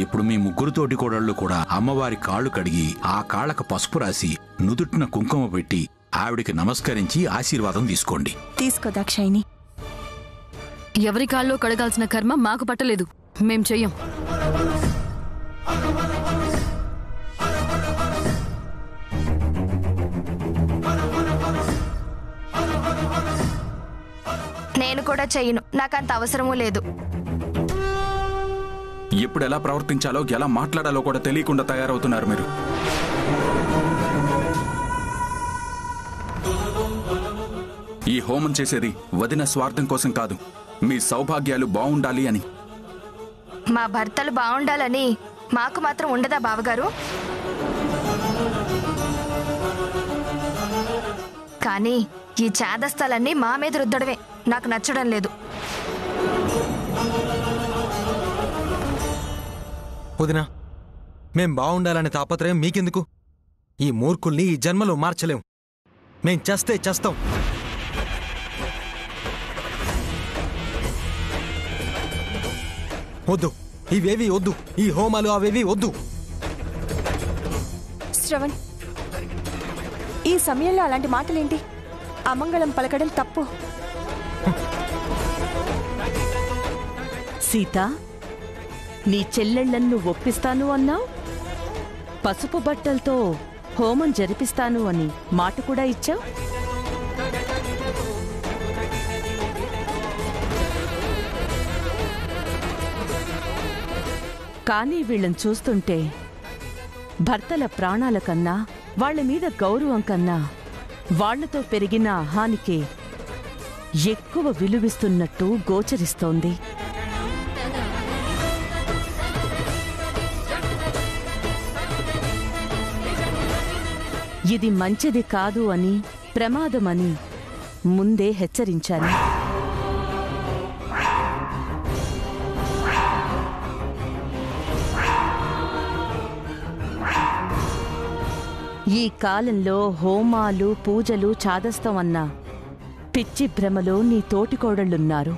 ఇప్పుడు మీ ముగ్గురు తోటి కోడళ్ళు కూడా అమ్మవారి కాళ్ళు కడిగి ఆ కాళ్ళకు పసుపు రాసి నుదుటిన కుంకుమ పెట్టి ఆవిడికి నమస్కరించి ఆశీర్వాదం తీసుకోండి. తీసుకో దాక్షాయిని. ఎవరి కాళ్ళలో కడగాల్సిన కర్మ మాకు పట్టలేదు, మేం చెయ్యం. నేను కూడా చెయ్యను, నాకంత అవసరమూ లేదు. ఎప్పుడు ఎలా ప్రవర్తించాలో ఎలా మాట్లాడాలో కూడా తెలియకుండా తయారవుతున్నారు మీరు. ఈ హోమం చేసేది వదిన స్వార్థం కోసం కాదు, మీ సౌభాగ్యాలు బాగుండాలి అని. మా భర్తలు బాగుండాలని మాకు మాత్రం ఉండదా బావగారు? కానీ ఈ చాదస్తాలన్నీ మా మీద రుద్దడమే నాకు నచ్చడం లేదు. వదినా, మేం బాగుండాలనే తాపత్రయం మీకెందుకు? ఈ మూర్ఖుల్ని ఈ జన్మలో మార్చలేం. మేం చేస్తే చేస్తాం. వద్దు, ఇవేవి వద్దు, ఈ హోమాలు అవేవి వద్దు. శ్రవణ్, ఈ సమయంలో అలాంటి మాటలేంటి? అమంగళం పలకడం తప్పు. సీత, నీ చెల్లెళ్లను ఒప్పిస్తాను అన్నావు, పసుపు బట్టలతో హోమం జరిపిస్తాను అని మాట కూడా ఇచ్చావు. కానీ వీళ్ళని చూస్తుంటే భర్తల ప్రాణాల కన్నా, వాళ్ల మీద గౌరవం కన్నా వాళ్లతో పెరిగిన హానికే ఎక్కువ విలువిస్తున్నట్టు గోచరిస్తోంది. ఇది మంచిది కాదు అని, ప్రమాదమని ముందే హెచ్చరించాను. ఈ కాలంలో హోమాలు, పూజలు చాదస్తం అన్న పిచ్చి భ్రమలో నీ తోటికోడళ్ళున్నారు.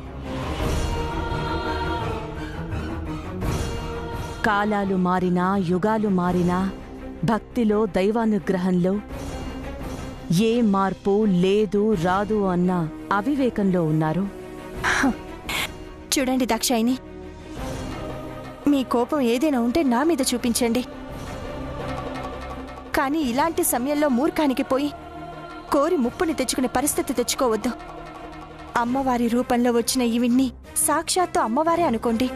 కాలాలు మారినా, యుగాలు మారినా భక్తిలో, దైవానుగ్రహంలో ఏ మార్పు లేదు, రాదు అన్న అవివేకంలో ఉన్నారు. చూడండి దాక్షాయిని, మీ కోపం ఏదైనా ఉంటే నా మీద చూపించండి. కానీ ఇలాంటి సమయంలో మూర్ఖానికి పోయి కోరి ముప్పుని తెచ్చుకునే పరిస్థితి తెచ్చుకోవద్దు. అమ్మవారి రూపంలో వచ్చిన ఇవిన్ని సాక్షాత్తు అమ్మవారే అనుకోండి.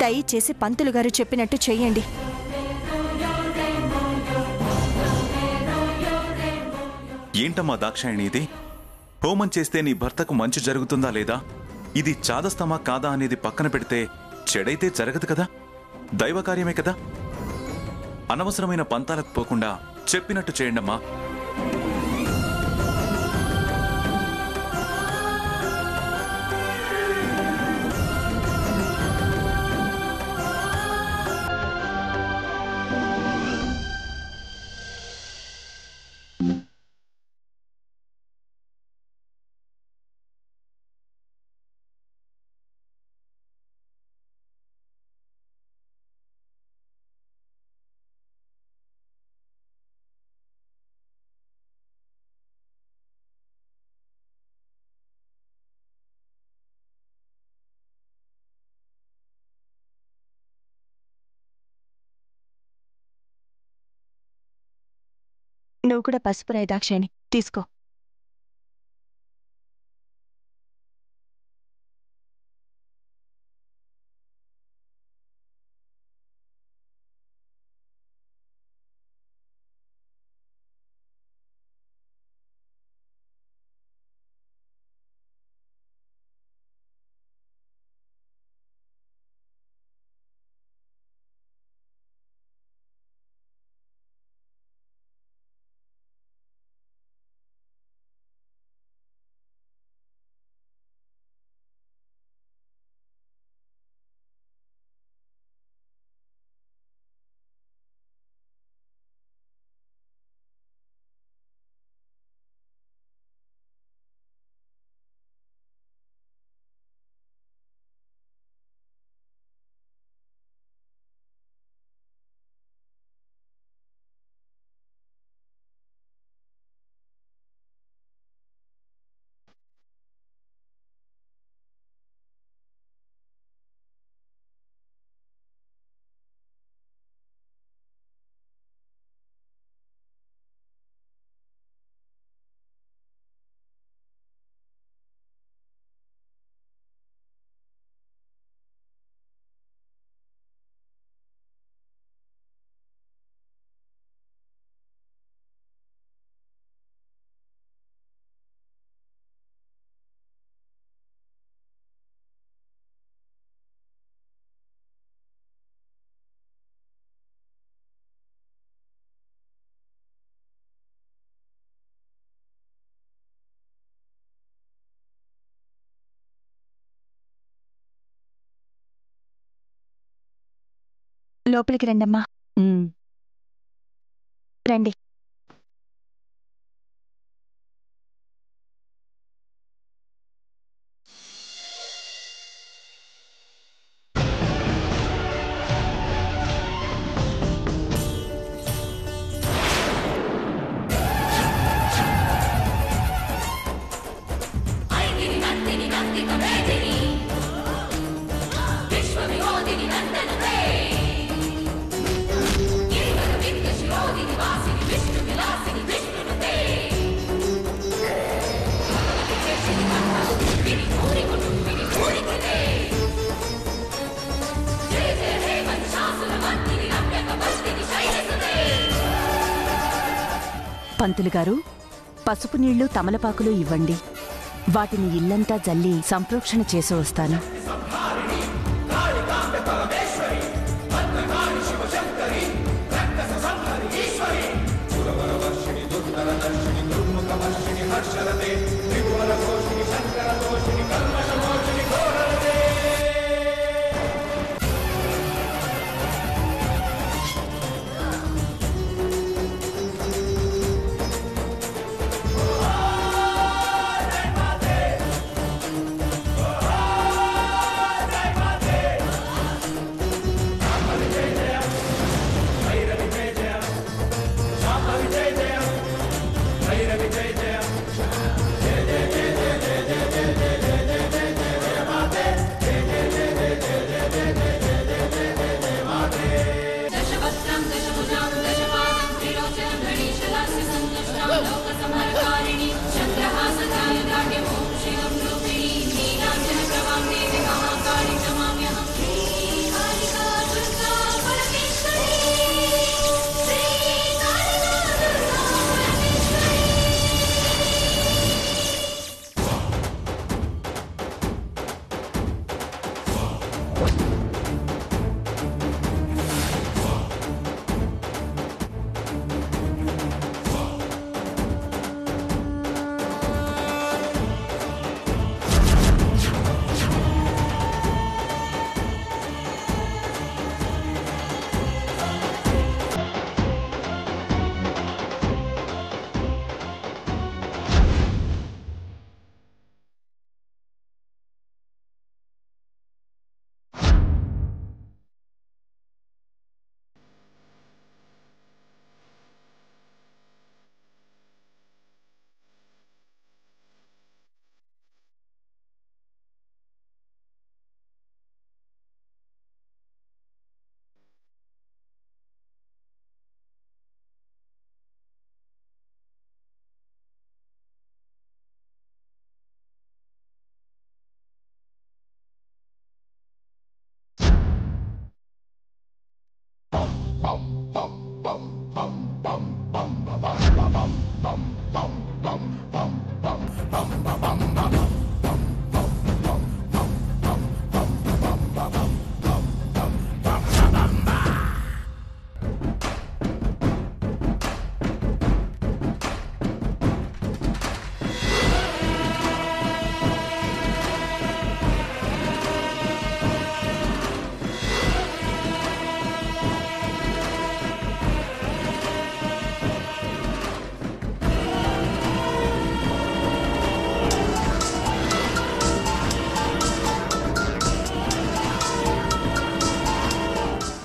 దయచేసి పంతులు గారు చెప్పినట్టు చెయ్యండి. ఏంటమ్మా దాక్షాయణి ఇది? హోమం చేస్తే నీ భర్తకు మంచి జరుగుతుందా లేదా, ఇది చాదస్తమా కాదా అనేది పక్కన పెడితే చెడైతే జరగదు కదా, దైవకార్యమే కదా. అనవసరమైన పంతాలకు పోకుండా చెప్పినట్టు చేయండమ్మా. నువ్వు కూడా పసుపు రాయి దాక్షాయిని, తీసుకో. లోపలికి రండమ్మా. రండి. పంతులు గారు, పసుపు నీళ్లు తమలపాకులు ఇవ్వండి. వాటిని ఇల్లంతా జల్లి సంప్రోక్షణ చేసి వస్తాను.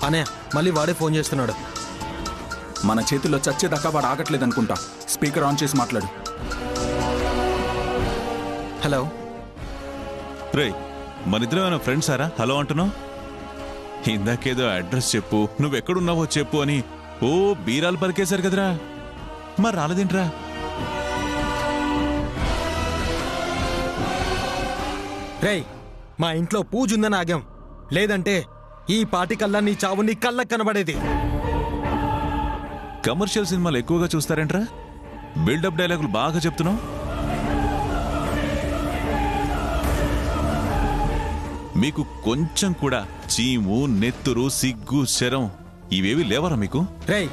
అనే మళ్ళీ వాడే ఫోన్ చేస్తున్నాడు. మన చేతుల్లో చచ్చేదాకా వాడు ఆగట్లేదనుకుంటా. స్పీకర్ ఆన్ చేసి మాట్లాడు. హలో రే, మనిద్దరం ఏమైనా ఫ్రెండ్స్ సారా హలో అంటున్నావు? ఇందాకేదో అడ్రస్ చెప్పు, నువ్వెక్కడున్నావో చెప్పు అని ఓ బీరాలు పలికేశారు కదరా, మరి రాలేదేంట్రా? రేయ్, మా ఇంట్లో పూజ ఉందని ఆగాం, లేదంటే ఈ పాటికల్లా నీ చావు నీ కళ్ళకు కనబడేది. కమర్షియల్ సినిమాలు ఎక్కువగా చూస్తారేంట్రా? బిల్డప్ డైలాగులు బాగా చెప్తున్నావు. మీకు కొంచెం కూడా చీము, నెత్తురు, సిగ్గు, శరం ఇవేవి లేవరా మీకు? రేయ్,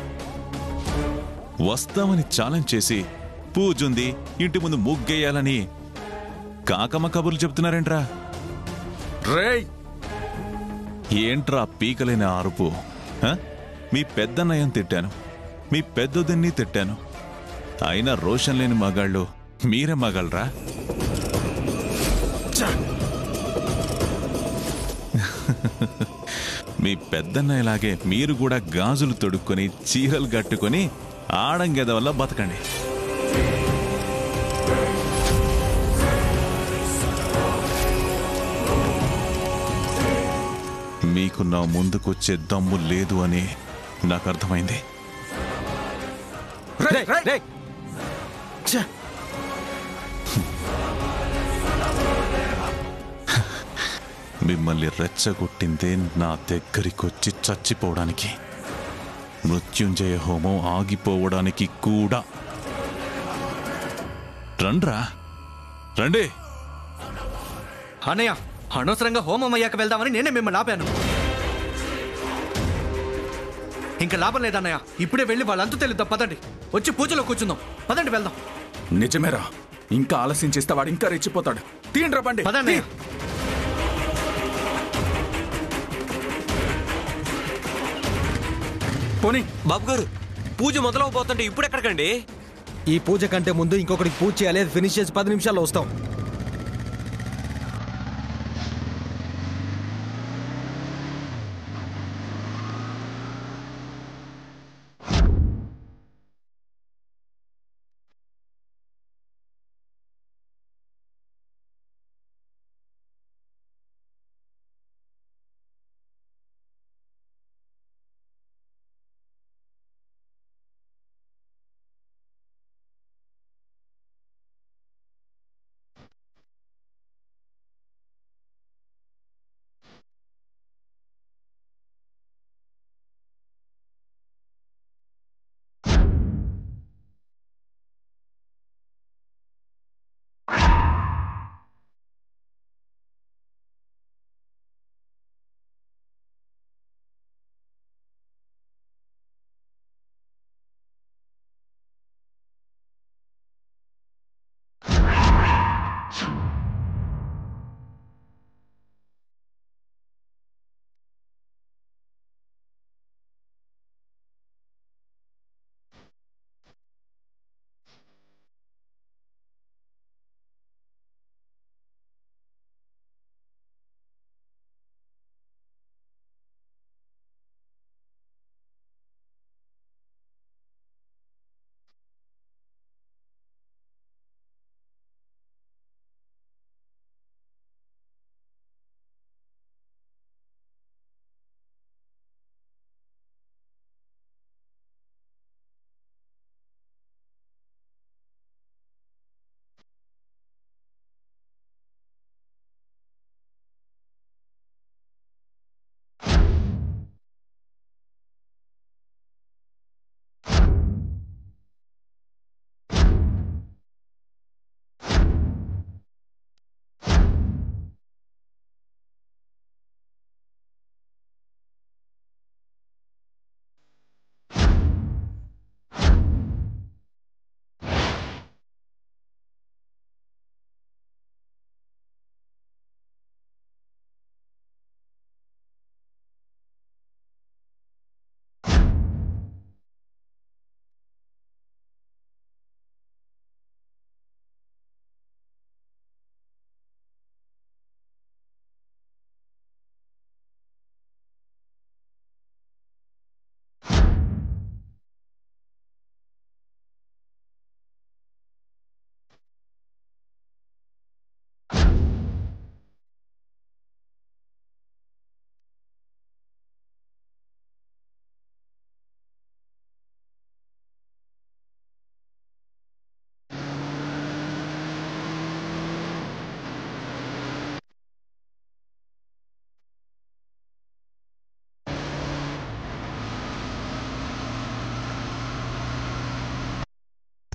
వస్తామని ఛాలెంజ్ చేసి పూజుంది, ఇంటి ముందు ముగ్గేయాలని కాకమ్మ కబుర్లు చెప్తున్నారేంట్రా? రేయ్, ఏంట్రా పీకలేని అరుపు? మీ పెద్దన్నయ్యని తిట్టాను, మీ పెద్దొదిన్ని తిట్టాను. అయినా రోషన్ లేని మగాళ్ళు మీరే మగాళ్ళరా? మీ పెద్దన్నయ్యలాగే మీరు కూడా గాజులు తొడుక్కొని చీరలు కట్టుకొని ఆడంగెద వల్ల బతకండి. మీకు నా ముందుకొచ్చే దమ్ము లేదు అని నాకు అర్థమైంది. మిమ్మల్ని రెచ్చగొట్టిందే నా దగ్గరికొచ్చి చచ్చిపోవడానికి, మృత్యుంజయ హోమం ఆగిపోవడానికి కూడా. రండ్రా, రండి. అన్నయ్య, అనవసరంగా హోమం అయ్యాక వెళ్దామని నేనే మిమ్మల్ని ఆపాను. ఇంకా లాభం లేదన్నయ్య, ఇప్పుడే వెళ్ళి వాళ్ళంతా తెలుద్దాం. పదండి, వచ్చి పూజలో కూర్చుందాం. పదండి, వెళ్దాం. నిజమేరా, ఇంకా ఆలస్యం చేస్తే వాడు ఇంకా రెచ్చిపోతాడు. తీయండి రా బండి. పదన్నయ్య. పోనీ. బాబు గారు, పూజ మొదలవబోతుంటే ఇప్పుడు ఎక్కడికండి? ఈ పూజ కంటే ముందు ఇంకొకరికి పూజ చేయాలి. అది ఫినిష్ చేసి 10 నిమిషాల్లో వస్తాం.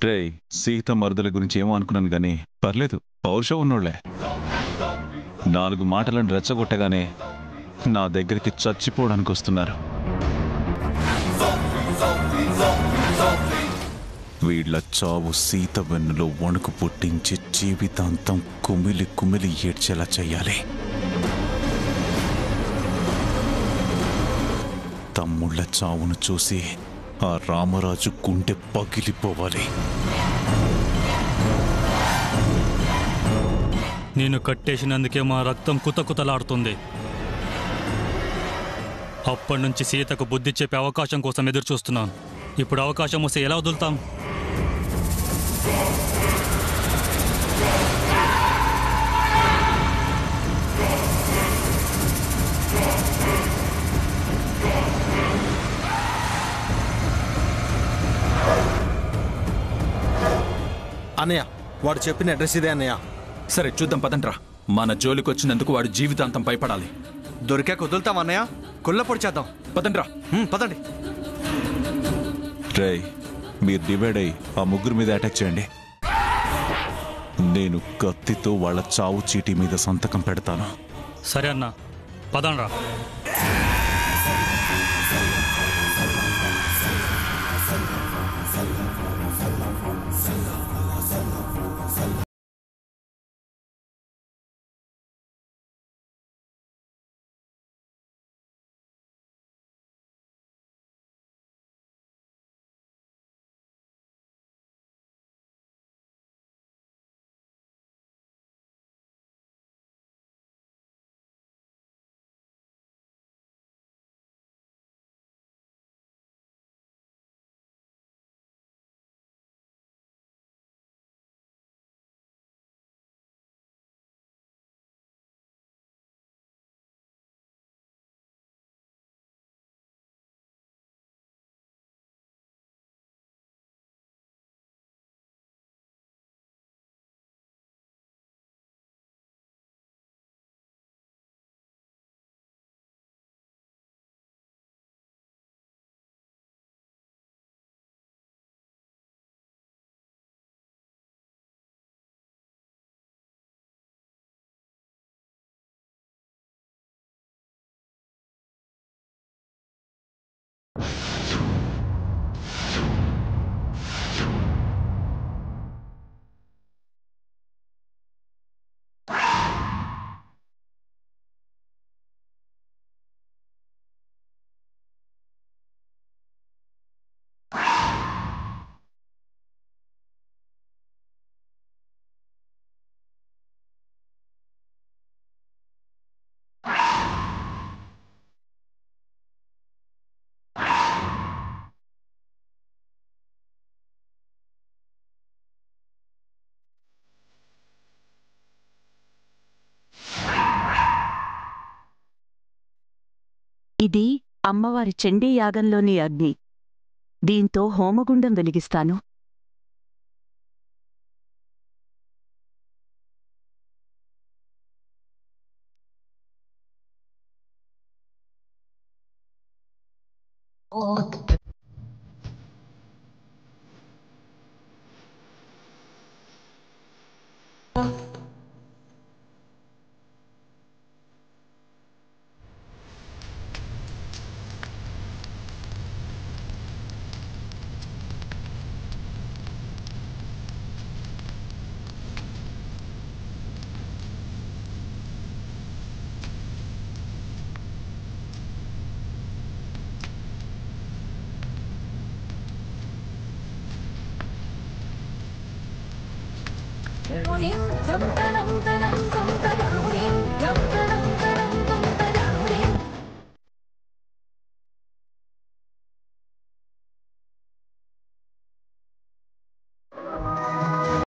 రే, సీత మరుదల గురించి ఏమో అనుకున్నాను గానీ పర్లేదు, పౌరుషం ఉన్నోళ్లే. 4 మాటలను రెచ్చగొట్టగానే నా దగ్గరికి చచ్చిపోవడానికి వస్తున్నారు. వీళ్ల చావు సీత వెన్నులో వణుకు పుట్టించి జీవితాంతం కుమిలి కుమిలి ఏడ్చేలా చెయ్యాలి. తమ్ముడు తమ్ముళ్ళ చావును చూసి ఆ రామరాజు గుండె పగిలిపోవాలి. నేను కట్టేసినందుకే మా రక్తం కుతకుతలాడుతుంది. అప్పటి నుంచి సీతకు బుద్ధి చెప్పే అవకాశం కోసం ఎదురు చూస్తున్నాను. ఇప్పుడు అవకాశం వస్తే ఎలా వదులుతాం? అన్నయ్య, వాడు చెప్పిన అడ్రస్ ఇదే అన్నయ్య. సరే చూద్దాం పదండ్రా. మన జోలికొచ్చినందుకు వాడు జీవితాంతం భయపడాలి. దొరికాక వదులుతాం అన్నయ్య. కుళ్ళ పొడి చేద్దాం. పదండ్రా. పదండి. రేయ్, మీరు డివైడ్ అయ్యి ఆ ముగ్గురు మీద అటాక్ చేయండి. నేను కత్తితో వాళ్ళ చావు చీటీ మీద సంతకం పెడతాను. సరే అన్న, పదండ్రా. ఇది అమ్మవారి చండీ యాగంలోని అగ్ని. దీంతో హోమగుండం వెలిగిస్తాను. Dum dum dum dum dum dum.